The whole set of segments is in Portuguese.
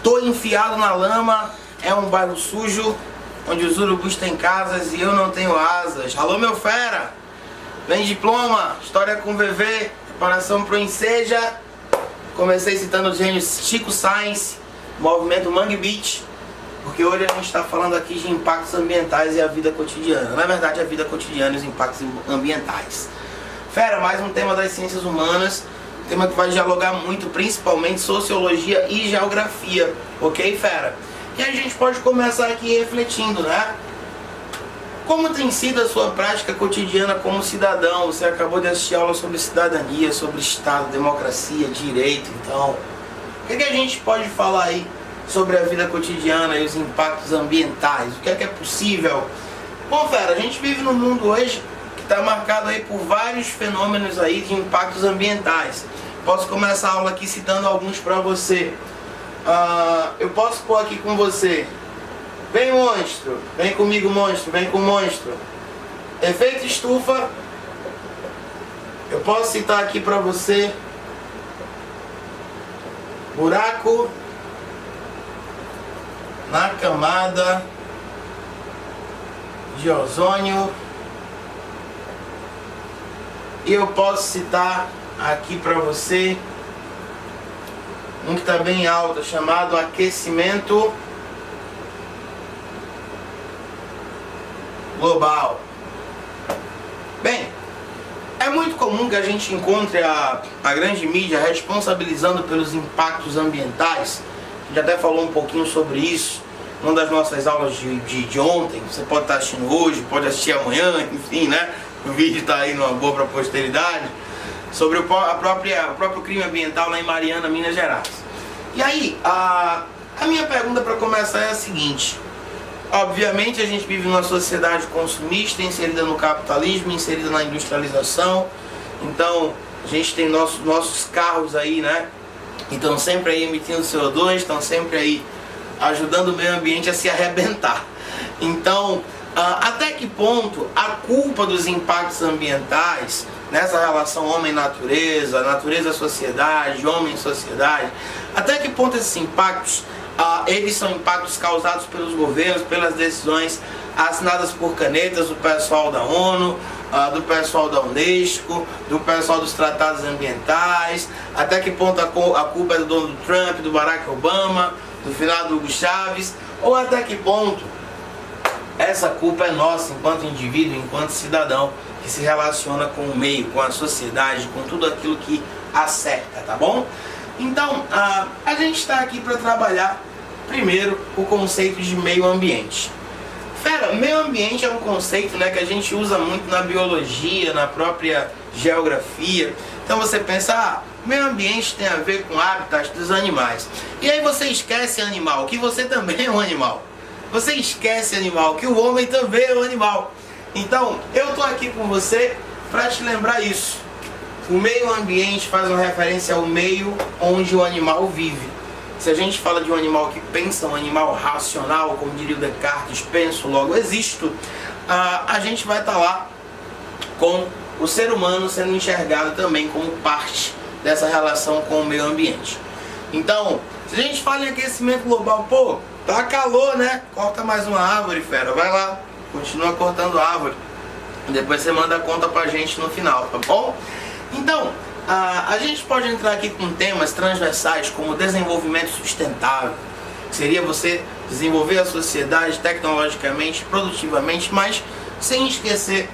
Tô enfiado na lama, é um bairro sujo, onde os urubus têm casas e eu não tenho asas. Alô, meu fera! Vem diploma, história com VV, preparação pro Enseja. Comecei citando os gênios Chico Science, movimento Mangue Beach, porque hoje a gente está falando aqui de impactos ambientais e a vida cotidiana. Na verdade, a vida cotidiana e os impactos ambientais. Fera, mais um tema das ciências humanas, tema que vai dialogar muito, principalmente sociologia e geografia, ok, fera? E a gente pode começar aqui refletindo, né? Como tem sido a sua prática cotidiana como cidadão? Você acabou de assistir aula sobre cidadania, sobre Estado, democracia, direito, então... O que a gente pode falar aí sobre a vida cotidiana e os impactos ambientais? O que é possível? Bom, fera, a gente vive num mundo hoje que está marcado aí por vários fenômenos aí de impactos ambientais. Posso começar a aula aqui citando alguns para você. Eu posso pôr aqui com você. Vem, monstro. Vem comigo, monstro. Vem com monstro. Efeito estufa. Eu posso citar aqui para você. Buraco na camada de ozônio. E eu posso citar aqui para você um que está bem alto, chamado aquecimento global. Bem, é muito comum que a gente encontre a grande mídia responsabilizando pelos impactos ambientais. A gente até falou um pouquinho sobre isso numa das nossas aulas de ontem. Você pode estar assistindo hoje, pode assistir amanhã, enfim, né? O vídeo está aí numa boa para a posteridade. Sobre o próprio crime ambiental lá em Mariana, Minas Gerais. E aí, a minha pergunta para começar é a seguinte. Obviamente a gente vive numa sociedade consumista, inserida no capitalismo, inserida na industrialização. Então a gente tem nossos carros aí, né? Estão sempre aí emitindo CO2, estão sempre aí ajudando o meio ambiente a se arrebentar. Então, até que ponto a culpa dos impactos ambientais nessa relação homem-natureza, natureza-sociedade, homem-sociedade, até que ponto esses impactos eles são impactos causados pelos governos, pelas decisões assinadas por canetas do pessoal da ONU, do pessoal da Unesco, do pessoal dos tratados ambientais, até que ponto a culpa é do Donald Trump, do Barack Obama, do finado Hugo Chávez, ou até que ponto essa culpa é nossa enquanto indivíduo, enquanto cidadão que se relaciona com o meio, com a sociedade, com tudo aquilo que a cerca, tá bom? Então, a gente está aqui para trabalhar primeiro o conceito de meio ambiente. Fera, meio ambiente é um conceito, né, que a gente usa muito na biologia, na própria geografia. Então você pensa, meio ambiente tem a ver com hábitats dos animais. E aí você esquece animal, que você também é um animal. Você esquece animal, que o homem também é um animal. Então, eu tô aqui com você para te lembrar isso. O meio ambiente faz uma referência ao meio onde o animal vive. Se a gente fala de um animal que pensa, um animal racional, como diria o Descartes, penso, logo existo, a gente vai estar lá com o ser humano sendo enxergado também como parte dessa relação com o meio ambiente. Então, se a gente fala em aquecimento global, pô, tá calor, né? Corta mais uma árvore, fera, vai lá, continua cortando árvore. Depois você manda a conta pra gente no final, tá bom? Então, a gente pode entrar aqui com temas transversais como desenvolvimento sustentável, que seria você desenvolver a sociedade tecnologicamente, produtivamente, mas sem esquecer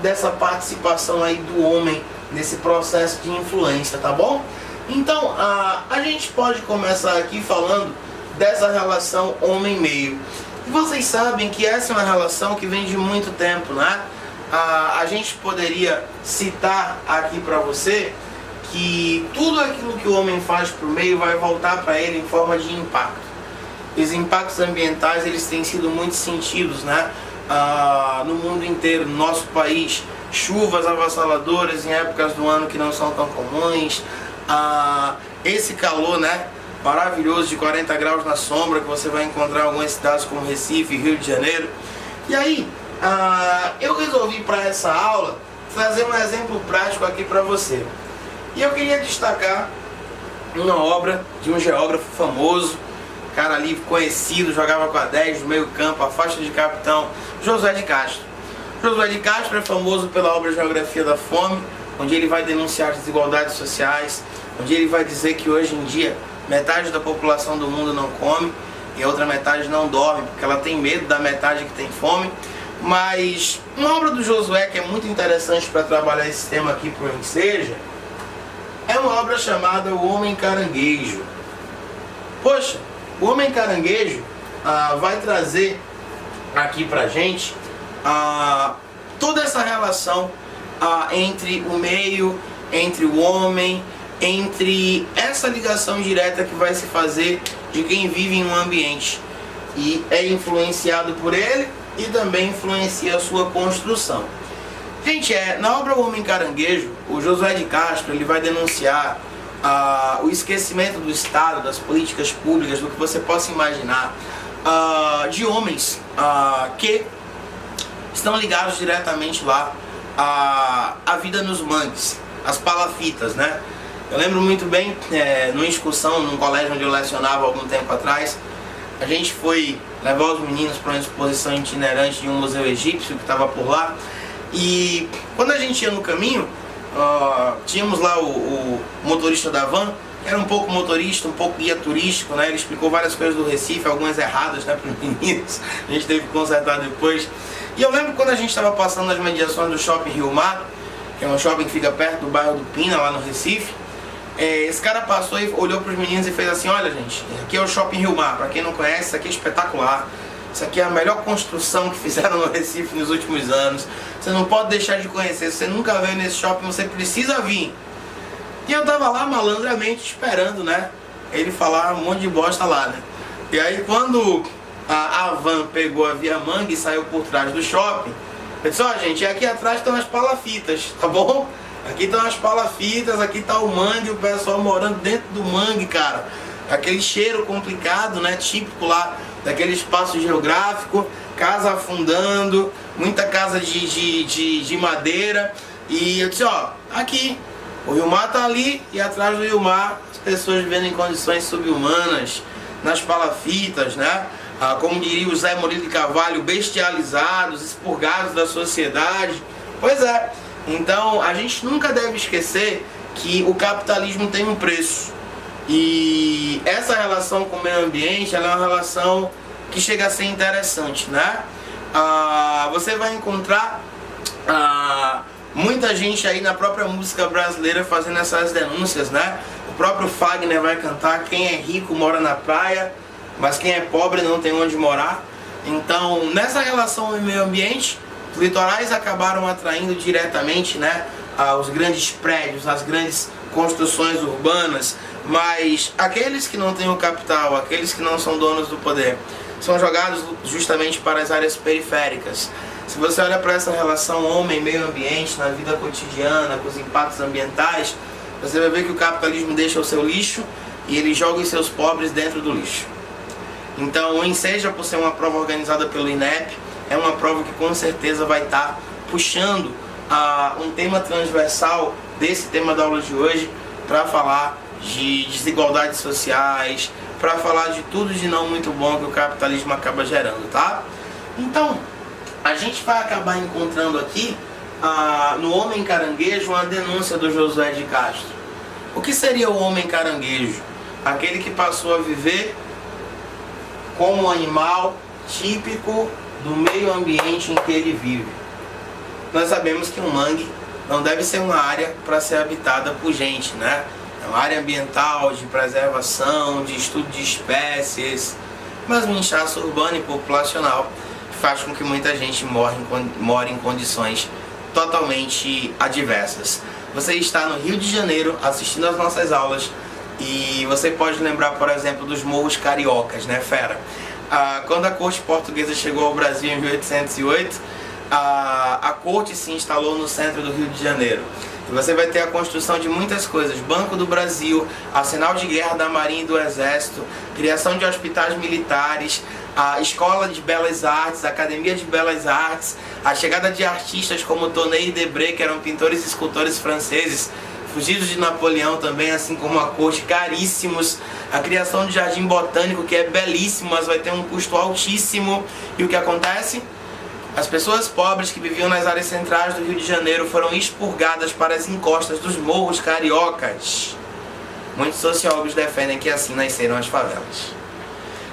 dessa participação aí do homem nesse processo de influência, tá bom? Então, a gente pode começar aqui falando dessa relação homem-meio. E vocês sabem que essa é uma relação que vem de muito tempo, né? A gente poderia citar aqui para você que tudo aquilo que o homem faz para o meio vai voltar para ele em forma de impacto. Os impactos ambientais, eles têm sido muito sentidos, né? No mundo inteiro, no nosso país, chuvas avassaladoras em épocas do ano que não são tão comuns, esse calor, né, maravilhoso de 40 graus na sombra que você vai encontrar em algumas cidades como Recife, Rio de Janeiro. E aí, eu resolvi para essa aula trazer um exemplo prático aqui para você. E eu queria destacar uma obra de um geógrafo famoso, cara ali conhecido, jogava com a 10 no meio campo, a faixa de capitão, Josué de Castro. Josué de Castro é famoso pela obra Geografia da Fome, onde ele vai denunciar as desigualdades sociais, onde ele vai dizer que hoje em dia metade da população do mundo não come e a outra metade não dorme, porque ela tem medo da metade que tem fome. Mas uma obra do Josué que é muito interessante para trabalhar esse tema aqui para o Enseja é uma obra chamada O Homem Caranguejo. Poxa, o Homem Caranguejo vai trazer aqui pra gente toda essa relação entre o meio, entre o homem, entre essa ligação direta que vai se fazer de quem vive em um ambiente e é influenciado por ele e também influencia a sua construção. Gente, na obra O Homem Caranguejo, o Josué de Castro ele vai denunciar o esquecimento do Estado, das políticas públicas, do que você possa imaginar, de homens que estão ligados diretamente lá à vida nos mangues, as palafitas, né? Eu lembro muito bem, numa excursão, num colégio onde eu lecionava algum tempo atrás, a gente foi levar os meninos para uma exposição itinerante de um museu egípcio que estava por lá. E quando a gente ia no caminho, tínhamos lá o motorista da van, que era um pouco motorista, um pouco guia turístico, né? Ele explicou várias coisas do Recife, algumas erradas, né, para os meninos. A gente teve que consertar depois. E eu lembro quando a gente estava passando nas mediações do Shopping Rio Mar, que é um shopping que fica perto do bairro do Pina, lá no Recife. Esse cara passou e olhou para os meninos e fez assim: olha, gente, aqui é o Shopping Rio Mar. Para quem não conhece, isso aqui é espetacular. Isso aqui é a melhor construção que fizeram no Recife nos últimos anos. Você não pode deixar de conhecer. Se você nunca veio nesse shopping, você precisa vir. E eu tava lá malandramente esperando, né, ele falar um monte de bosta lá, né. E aí quando a van pegou a Via Mangue e saiu por trás do shopping, eu disse: ó, gente, aqui atrás estão as palafitas, tá bom? Aqui estão as palafitas, aqui tá o mangue, o pessoal morando dentro do mangue, cara. Aquele cheiro complicado, né, típico lá daquele espaço geográfico, casa afundando, muita casa de madeira. E eu disse: ó, aqui, o Rio Mar tá ali e atrás do Rio Mar as pessoas vivendo em condições subhumanas, nas palafitas, né? Como diria o Zé Murilo de Carvalho, bestializados, expurgados da sociedade. Pois é, então a gente nunca deve esquecer que o capitalismo tem um preço. E essa relação com o meio ambiente, ela é uma relação que chega a ser interessante, né? Você vai encontrar muita gente aí na própria música brasileira fazendo essas denúncias, né? O próprio Fagner vai cantar: quem é rico mora na praia, mas quem é pobre não tem onde morar. Então, nessa relação com o meio ambiente, os litorais acabaram atraindo diretamente, né, os grandes prédios, as grandes construções urbanas. Mas aqueles que não têm o capital, aqueles que não são donos do poder, são jogados justamente para as áreas periféricas. Se você olha para essa relação homem-meio ambiente na vida cotidiana, com os impactos ambientais, você vai ver que o capitalismo deixa o seu lixo e ele joga os seus pobres dentro do lixo. Então, o Enseja, por ser uma prova organizada pelo INEP, é uma prova que com certeza vai estar puxando um tema transversal desse tema da aula de hoje, para falar de desigualdades sociais, para falar de tudo de não muito bom que o capitalismo acaba gerando, tá? Então, a gente vai acabar encontrando aqui no Homem Caranguejo uma denúncia do Josué de Castro. O que seria o Homem Caranguejo? Aquele que passou a viver como um animal típico do meio ambiente em que ele vive. Nós sabemos que um mangue não deve ser uma área para ser habitada por gente, né? É uma área ambiental, de preservação, de estudo de espécies, mas um inchaço urbano e populacional faz com que muita gente more em condições totalmente adversas. Você está no Rio de Janeiro assistindo às nossas aulas e você pode lembrar, por exemplo, dos morros cariocas, né, fera? Quando a corte portuguesa chegou ao Brasil em 1808, a corte se instalou no centro do Rio de Janeiro. E você vai ter a construção de muitas coisas: Banco do Brasil, Arsenal de Guerra da Marinha e do Exército, criação de hospitais militares, a Escola de Belas Artes, a Academia de Belas Artes, a chegada de artistas como Tonnet e Debré, que eram pintores e escultores franceses, fugidos de Napoleão também, assim como a corte, caríssimos, a criação de jardim botânico, que é belíssimo, mas vai ter um custo altíssimo. E o que acontece? As pessoas pobres que viviam nas áreas centrais do Rio de Janeiro foram expurgadas para as encostas dos morros cariocas. Muitos sociólogos defendem que assim nasceram as favelas.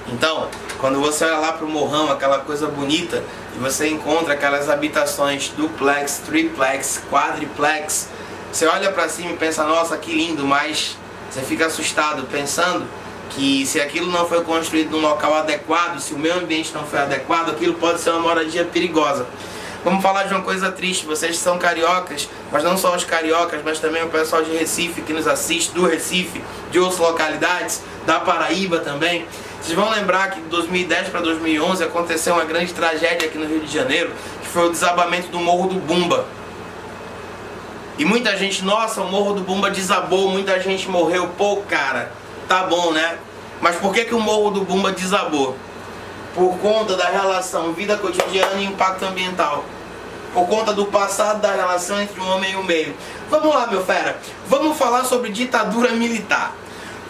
Então, quando você olha lá para o morrão, aquela coisa bonita, e você encontra aquelas habitações duplex, triplex, quadriplex, você olha para cima e pensa, nossa, que lindo, mas você fica assustado pensando que se aquilo não foi construído num local adequado, se o meio ambiente não foi adequado, aquilo pode ser uma moradia perigosa. Vamos falar de uma coisa triste, vocês são cariocas, mas não só os cariocas, mas também o pessoal de Recife que nos assiste, do Recife, de outras localidades, da Paraíba também. Vocês vão lembrar que de 2010 para 2011 aconteceu uma grande tragédia aqui no Rio de Janeiro, que foi o desabamento do Morro do Bumba. E muita gente, nossa, o Morro do Bumba desabou, muita gente morreu. Pô, cara, tá bom, né? Mas por que o Morro do Bumba desabou? Por conta da relação vida cotidiana e impacto ambiental. Por conta do passado da relação entre o homem e o meio. Vamos lá, meu fera. Vamos falar sobre ditadura militar.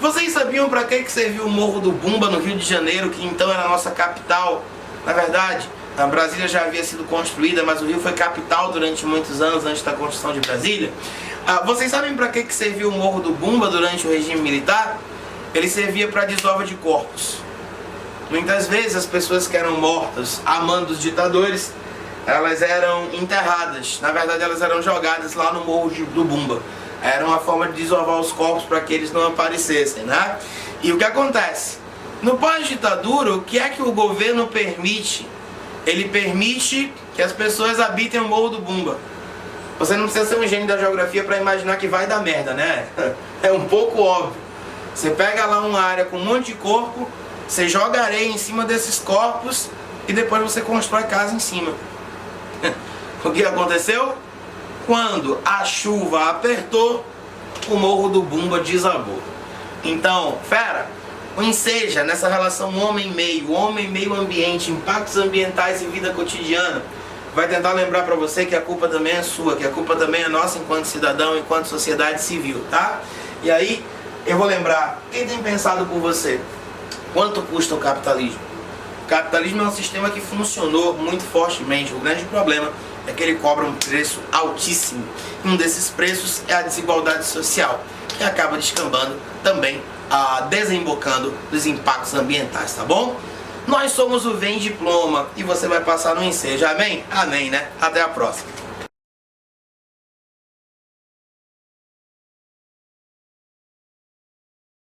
Vocês sabiam para que serviu o Morro do Bumba no Rio de Janeiro, que então era a nossa capital? Na verdade, a Brasília já havia sido construída, mas o Rio foi capital durante muitos anos antes da construção de Brasília. Vocês sabem para que serviu o Morro do Bumba durante o regime militar? Ele servia para desova de corpos. Muitas vezes as pessoas que eram mortas a mando dos ditadores, elas eram enterradas. Na verdade, elas eram jogadas lá no Morro do Bumba. Era uma forma de desovar os corpos para que eles não aparecessem, né? E o que acontece? No pós-ditadura, o que é que o governo permite? Ele permite que as pessoas habitem o Morro do Bumba. Você não precisa ser um gênio da geografia para imaginar que vai dar merda, né? É um pouco óbvio. Você pega lá uma área com um monte de corpo, você joga areia em cima desses corpos e depois você constrói casa em cima. O que aconteceu? Quando a chuva apertou, o Morro do Bumba desabou. Então, fera, o enseja nessa relação homem-meio ambiente, impactos ambientais e vida cotidiana, vai tentar lembrar para você que a culpa também é sua, que a culpa também é nossa enquanto cidadão, enquanto sociedade civil, tá? E aí, eu vou lembrar, quem tem pensado por você, quanto custa o capitalismo? O capitalismo é um sistema que funcionou muito fortemente. O grande problema é que ele cobra um preço altíssimo. Um desses preços é a desigualdade social, que acaba descambando também, desembocando dos impactos ambientais, tá bom? Nós somos o Vem Diploma e você vai passar no ensejo, amém? Amém, né? Até a próxima.